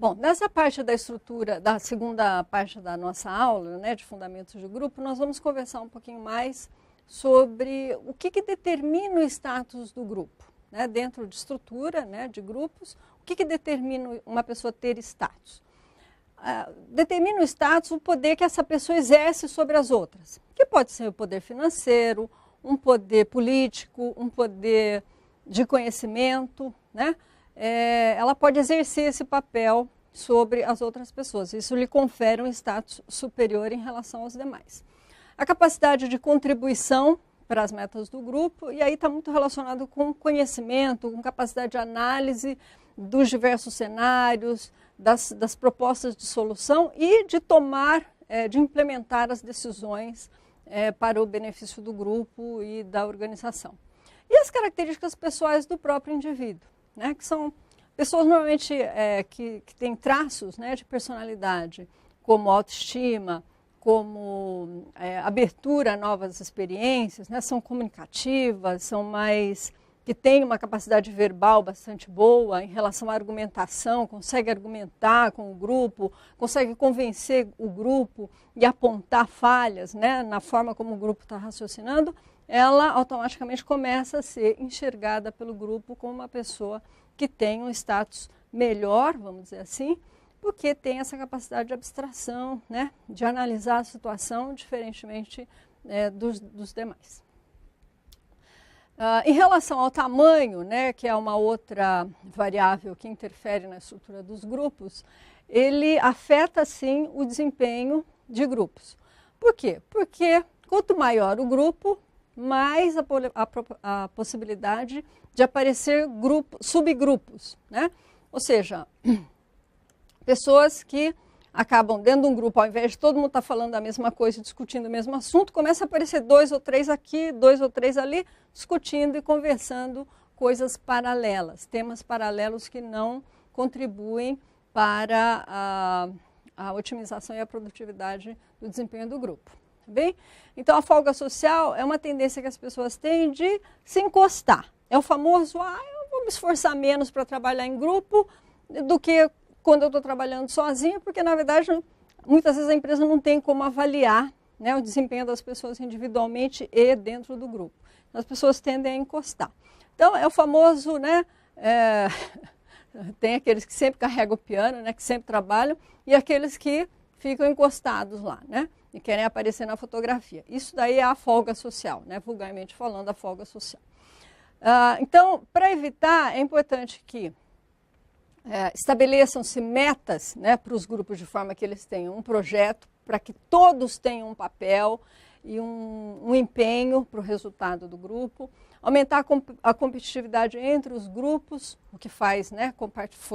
Bom, nessa parte da estrutura, da segunda parte da nossa aula, né, de fundamentos de grupo, nós vamos conversar um pouquinho mais sobre o que determina o status do grupo, né, dentro de estrutura, né, de grupos, o que determina uma pessoa ter status. Determina o status o poder que essa pessoa exerce sobre as outras, que pode ser o poder financeiro, um poder político, um poder de conhecimento, né? Ela pode exercer esse papel sobre as outras pessoas. Isso lhe confere um status superior em relação aos demais. A capacidade de contribuição para as metas do grupo, e aí está muito relacionado com conhecimento, com capacidade de análise dos diversos cenários, das propostas de solução e de tomar, de implementar as decisões para o benefício do grupo e da organização. E as características pessoais do próprio indivíduo, né, que são pessoas normalmente que têm traços, né, de personalidade, como autoestima, como abertura a novas experiências, né, são comunicativas, são mais, que têm uma capacidade verbal bastante boa em relação à argumentação, consegue argumentar com o grupo, consegue convencer o grupo e apontar falhas, né, na forma como o grupo está raciocinando, ela automaticamente começa a ser enxergada pelo grupo como uma pessoa que tem um status melhor, vamos dizer assim, porque tem essa capacidade de abstração, né, de analisar a situação diferentemente dos demais. Em relação ao tamanho, né, que é uma outra variável que interfere na estrutura dos grupos, ele afeta, sim, o desempenho de grupos. Por quê? Porque quanto maior o grupo, mais a possibilidade de aparecer subgrupos, né? Ou seja, pessoas que acabam dentro de um grupo, ao invés de todo mundo estar falando a mesma coisa, discutindo o mesmo assunto, começa a aparecer 2 ou 3 aqui, 2 ou 3 ali, discutindo e conversando coisas paralelas, temas paralelos que não contribuem para a otimização e a produtividade do desempenho do grupo. Bem? Então, a folga social é uma tendência que as pessoas têm de se encostar. É o famoso, eu vou me esforçar menos para trabalhar em grupo do que quando eu estou trabalhando sozinha, porque, na verdade, muitas vezes a empresa não tem como avaliar, né, o desempenho das pessoas individualmente e dentro do grupo. As pessoas tendem a encostar. Então, é o famoso, né, tem aqueles que sempre carregam o piano, né, que sempre trabalham, e aqueles que ficam encostados lá, né, e querem aparecer na fotografia. Isso daí é a folga social, né, vulgarmente falando, a folga social. Então, para evitar, é importante que estabeleçam-se metas, né, para os grupos de forma que eles tenham um projeto, para que todos tenham um papel e um empenho para o resultado do grupo, aumentar a competitividade entre os grupos, o que faz, né,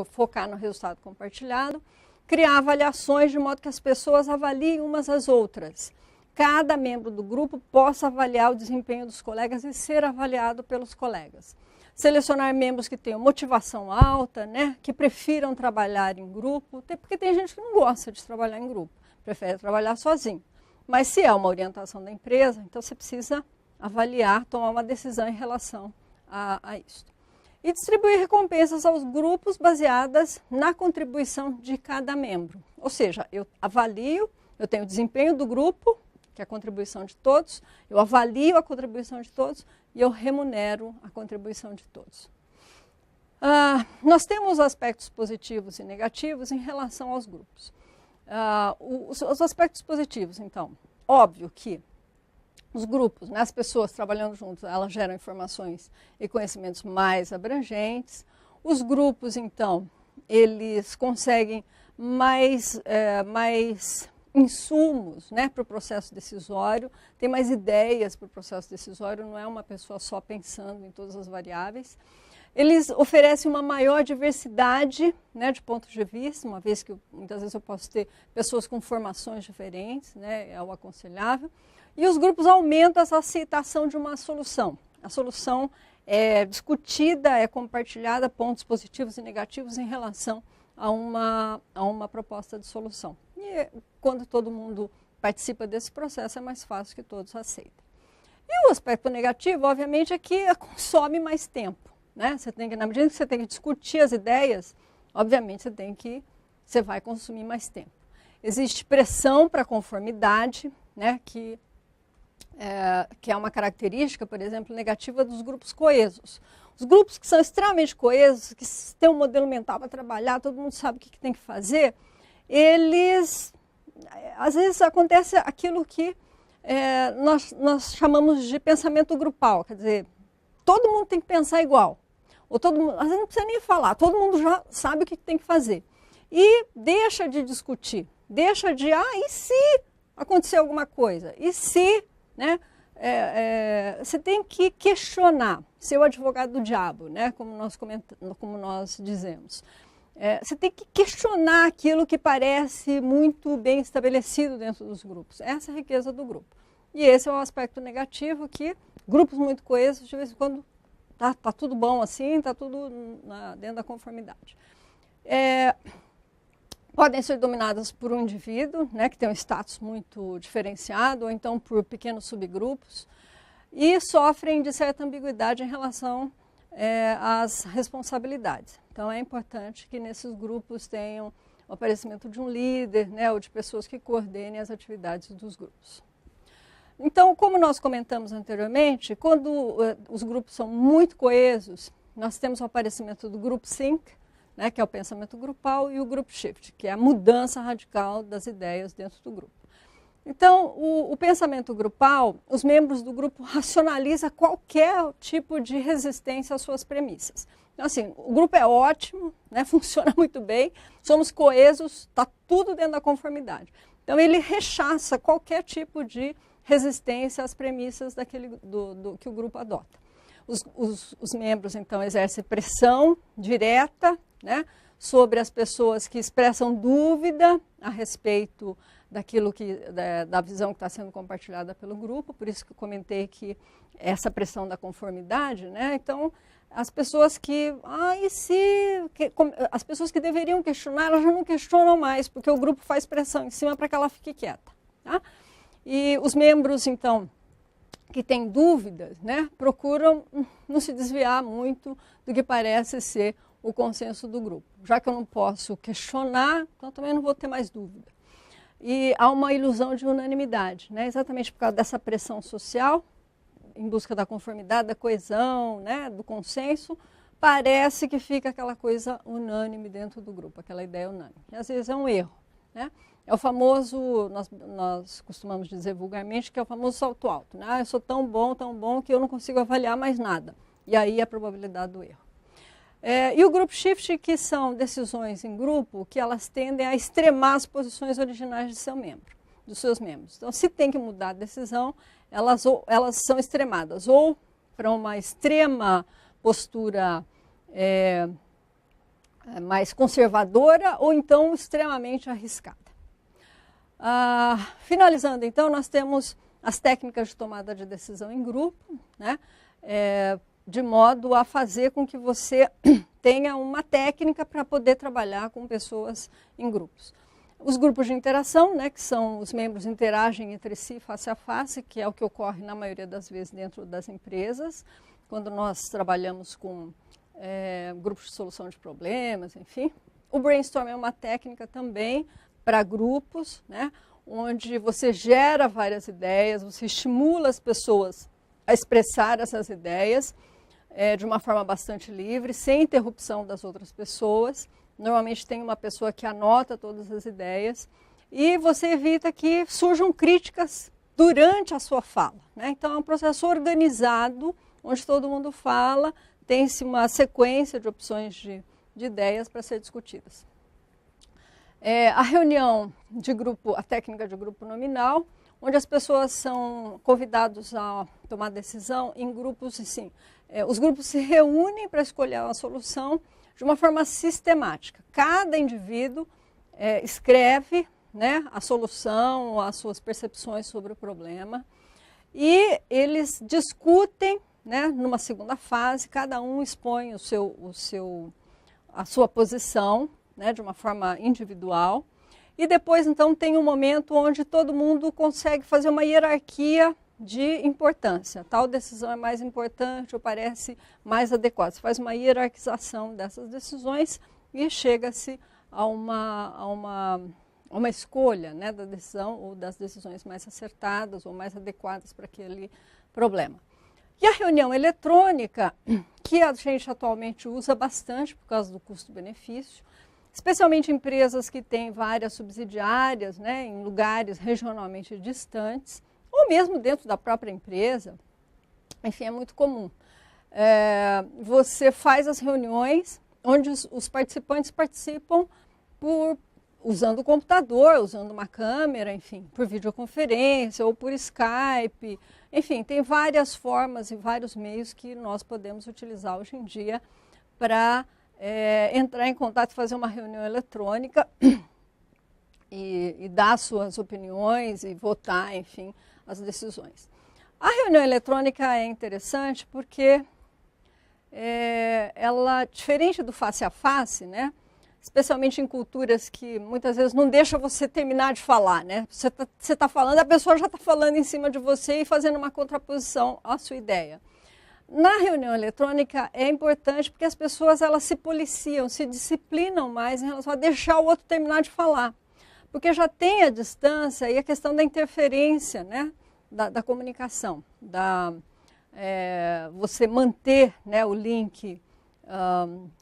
focar no resultado compartilhado, criar avaliações de modo que as pessoas avaliem umas às outras. Cada membro do grupo possa avaliar o desempenho dos colegas e ser avaliado pelos colegas. Selecionar membros que tenham motivação alta, né, que prefiram trabalhar em grupo, porque tem gente que não gosta de trabalhar em grupo, prefere trabalhar sozinho. Mas se é uma orientação da empresa, então você precisa avaliar, tomar uma decisão em relação a isso. E distribuir recompensas aos grupos baseadas na contribuição de cada membro. Ou seja, eu avalio, eu tenho o desempenho do grupo, que é a contribuição de todos, eu avalio a contribuição de todos e eu remunero a contribuição de todos. Nós temos aspectos positivos e negativos em relação aos grupos. Os aspectos positivos, então, óbvio que os grupos, né, as pessoas trabalhando juntas, elas geram informações e conhecimentos mais abrangentes. Os grupos, então, eles conseguem mais insumos, né, para o processo decisório, tem mais ideias para o processo decisório, não é uma pessoa só pensando em todas as variáveis. Eles oferecem uma maior diversidade, né, de pontos de vista, uma vez que muitas vezes eu posso ter pessoas com formações diferentes, né, é o aconselhável. E os grupos aumentam essa aceitação de uma solução. A solução é discutida, é compartilhada, pontos positivos e negativos em relação a uma proposta de solução. E quando todo mundo participa desse processo, é mais fácil que todos aceitem. E o aspecto negativo, obviamente, é que consome mais tempo, né? Você tem que, na medida que você tem que discutir as ideias, obviamente você tem que você vai consumir mais tempo. Existe pressão para conformidade, né, que é uma característica, por exemplo, negativa dos grupos coesos. Os grupos que são extremamente coesos, que têm um modelo mental para trabalhar, todo mundo sabe o que tem que fazer, eles, às vezes, acontece aquilo que nós chamamos de pensamento grupal, quer dizer, todo mundo tem que pensar igual. Ou todo mundo, às vezes não precisa nem falar, todo mundo já sabe o que tem que fazer. E deixa de discutir, deixa de, e se acontecer alguma coisa? E se, né? Você tem que questionar, ser o advogado do diabo, né? Como nós dizemos. Você tem que questionar aquilo que parece muito bem estabelecido dentro dos grupos. Essa é a riqueza do grupo. E esse é um aspecto negativo que grupos muito coesos, de vez em quando, tá tudo bom assim, está tudo dentro da conformidade. Podem ser dominadas por um indivíduo, né, que tem um status muito diferenciado, ou então por pequenos subgrupos, e sofrem de certa ambiguidade em relação às responsabilidades. Então, é importante que nesses grupos tenham o aparecimento de um líder, né, ou de pessoas que coordenem as atividades dos grupos. Então, como nós comentamos anteriormente, quando os grupos são muito coesos, nós temos o aparecimento do grupo Think, né, que é o pensamento grupal, e o group shift, que é a mudança radical das ideias dentro do grupo. Então, o pensamento grupal, os membros do grupo racionalizam qualquer tipo de resistência às suas premissas. Então, assim, o grupo é ótimo, né, funciona muito bem, somos coesos, está tudo dentro da conformidade. Então, ele rechaça qualquer tipo de resistência às premissas que o grupo adota. Os membros, então, exercem pressão direta, né, sobre as pessoas que expressam dúvida a respeito daquilo da visão que está sendo compartilhada pelo grupo, por isso que eu comentei que essa pressão da conformidade, né, então, as pessoas as pessoas que deveriam questionar, elas já não questionam mais, porque o grupo faz pressão em cima para que ela fique quieta, tá? E os membros, então, que têm dúvidas, né, procuram não se desviar muito do que parece ser o consenso do grupo. Já que eu não posso questionar, então também não vou ter mais dúvida. E há uma ilusão de unanimidade, né, exatamente por causa dessa pressão social, em busca da conformidade, da coesão, né, do consenso, parece que fica aquela coisa unânime dentro do grupo, aquela ideia unânime. E às vezes é um erro, né? É o famoso, nós costumamos dizer vulgarmente, que é o famoso salto alto, né? Eu sou tão bom que eu não consigo avaliar mais nada. E aí a probabilidade do erro. E o group shift, que são decisões em grupo, que elas tendem a extremar as posições originais dos seus membros. Então, se tem que mudar a decisão, elas são extremadas, ou para uma extrema postura mais conservadora, ou então extremamente arriscada. Finalizando, então, nós temos as técnicas de tomada de decisão em grupo, né? De modo a fazer com que você tenha uma técnica para poder trabalhar com pessoas em grupos. Os grupos de interação, né, que são os membros interagem entre si face a face, que é o que ocorre na maioria das vezes dentro das empresas, quando nós trabalhamos com grupos de solução de problemas, enfim. O brainstorm é uma técnica também para grupos, né, onde você gera várias ideias, você estimula as pessoas a expressar essas ideias de uma forma bastante livre, sem interrupção das outras pessoas. Normalmente tem uma pessoa que anota todas as ideias e você evita que surjam críticas durante a sua fala, né? Então é um processo organizado, onde todo mundo fala, tem-se uma sequência de opções de ideias para ser discutidas. A reunião de grupo, a técnica de grupo nominal, onde as pessoas são convidadas a tomar decisão em grupos, assim, os grupos se reúnem para escolher uma solução de uma forma sistemática. Cada indivíduo escreve, né, a solução, as suas percepções sobre o problema, e eles discutem, né, numa segunda fase, cada um expõe a sua posição, né, de uma forma individual. E depois, então, tem um momento onde todo mundo consegue fazer uma hierarquia de importância. Tal decisão é mais importante ou parece mais adequada. Você faz uma hierarquização dessas decisões e chega-se a uma escolha, né, da decisão ou das decisões mais acertadas ou mais adequadas para aquele problema. E a reunião eletrônica, que a gente atualmente usa bastante por causa do custo-benefício, especialmente empresas que têm várias subsidiárias, né, em lugares regionalmente distantes, ou mesmo dentro da própria empresa, enfim, é muito comum. Você faz as reuniões onde os participantes participam usando o computador, usando uma câmera, enfim, por videoconferência ou por Skype. Enfim, tem várias formas e vários meios que nós podemos utilizar hoje em dia para entrar em contato e fazer uma reunião eletrônica e dar suas opiniões e votar, enfim, as decisões. A reunião eletrônica é interessante porque ela, diferente do face a face, né, especialmente em culturas que muitas vezes não deixa você terminar de falar, né? Você tá falando, a pessoa já está falando em cima de você e fazendo uma contraposição à sua ideia. Na reunião eletrônica é importante porque as pessoas elas se policiam, se disciplinam mais em relação a deixar o outro terminar de falar. Porque já tem a distância e a questão da interferência, né, da comunicação, você manter, né, o link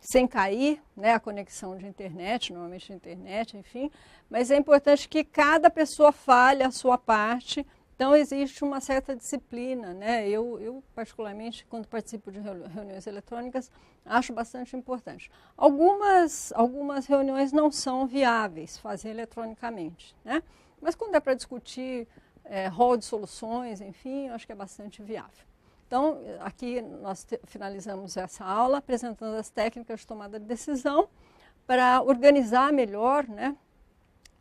sem cair, né, a conexão de internet, normalmente de internet, enfim, mas é importante que cada pessoa fale a sua parte, então existe uma certa disciplina, né? Eu particularmente, quando participo de reuniões eletrônicas, acho bastante importante. Algumas reuniões não são viáveis fazer eletronicamente, né? Mas quando é para discutir rol de soluções, enfim, eu acho que é bastante viável. Então, aqui nós finalizamos essa aula apresentando as técnicas de tomada de decisão para organizar melhor, né,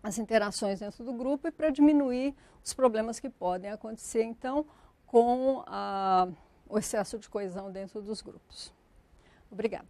as interações dentro do grupo e para diminuir os problemas que podem acontecer, então, com o excesso de coesão dentro dos grupos. Obrigada.